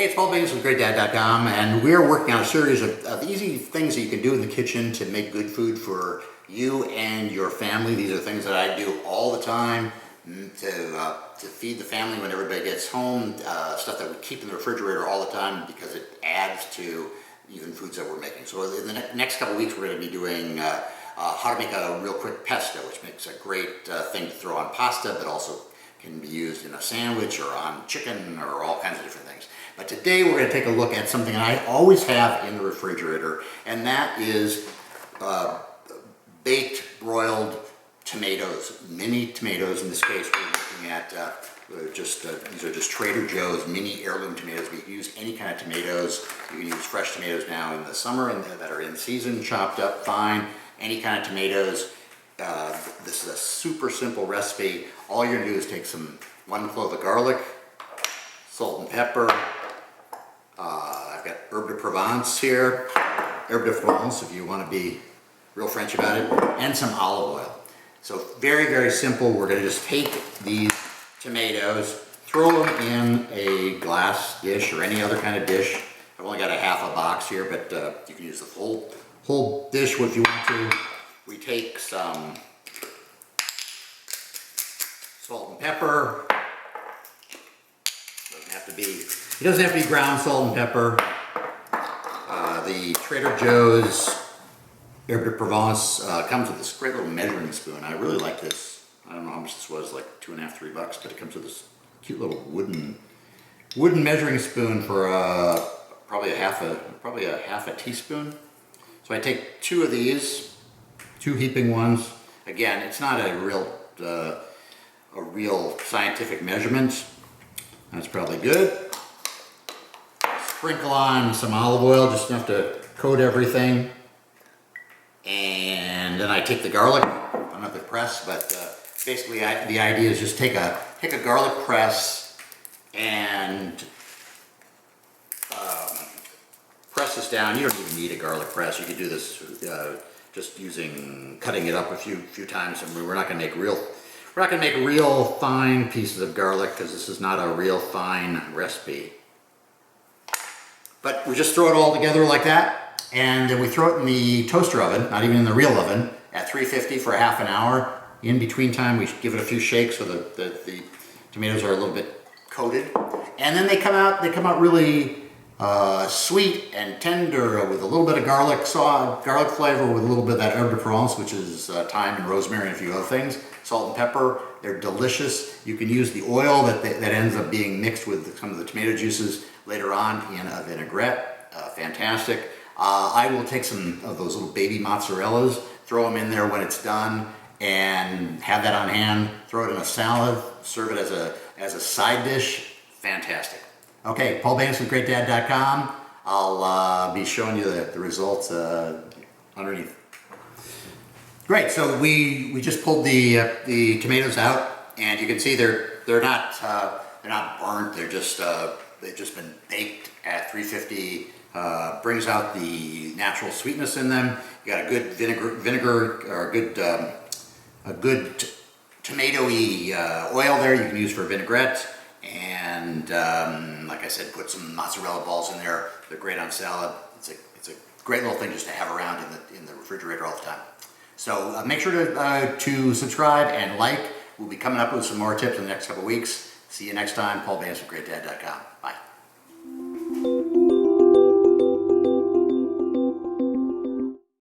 Hey, it's Paul Baines with GreatDad.com, and we're working on a series of easy things that you can do in the kitchen to make good food for you and your family. These are things that I do all the time to feed the family when everybody gets home, stuff that we keep in the refrigerator all the time because it adds to even foods that we're making. So in the next couple of weeks, we're going to be doing how to make a real quick pesto, which makes a great thing to throw on pasta, but also can be used in a sandwich or on chicken or all kinds of different things. But today we're going to take a look at something I always have in the refrigerator, and that is baked broiled tomatoes, mini tomatoes. In this case, we're looking at these are just Trader Joe's mini heirloom tomatoes. We can use any kind of tomatoes. You can use fresh tomatoes now in the summer and that are in season, chopped up fine. Any kind of tomatoes. This is a super simple recipe. All you're going to do is take one clove of garlic, salt and pepper. I've got herb de Provence here, herb de France if you want to be real French about it, and some olive oil. So very, very simple. We're going to just take these tomatoes, throw them in a glass dish or any other kind of dish. I've only got a half a box here, but you can use the whole dish if you want to. We take some salt and pepper. It doesn't have to be ground salt and pepper. The Trader Joe's herb de Provence comes with this great little measuring spoon. I really like this. I don't know how much this was, like $2.50, $3, but it comes with this cute little wooden measuring spoon for probably a half a teaspoon. So I take two of these, two heaping ones. Again, it's not a real scientific measurement. That's probably good. Sprinkle on some olive oil, just enough to coat everything. And then I take the garlic. I don't have to press, but basically the idea is just take a garlic press and press this down. You don't even need a garlic press. You could do this just cutting it up a few times. And we're not going to make real fine pieces of garlic because this is not a real fine recipe. But we just throw it all together like that, and then we throw it in the toaster oven, not even in the real oven, at 350 for half an hour. In between time, we give it a few shakes so that the tomatoes are a little bit coated, and then they come out really sweet and tender with a little bit of garlic flavor, with a little bit of that herb de Provence, which is thyme and rosemary and a few other things. Salt and pepper. They're delicious. You can use the oil that ends up being mixed with some of the tomato juices later on in a vinaigrette. Fantastic. I will take some of those little baby mozzarellas, throw them in there when it's done, and have that on hand. Throw it in a salad. Serve it as a side dish. Fantastic. Okay, Paul Baines with GreatDad.com. I'll be showing you the results underneath. Great. So we just pulled the tomatoes out, and you can see they're not burnt. They've just been baked at 350. Brings out the natural sweetness in them. You got a good vinegar or a good tomatoey oil there you can use for vinaigrette. And like I said, put some mozzarella balls in there. They're great on salad. It's a great little thing just to have around in the refrigerator all the time. So make sure to subscribe and like. We'll be coming up with some more tips in the next couple of weeks. See you next time. Paul Baines with GreatDad.com. Bye.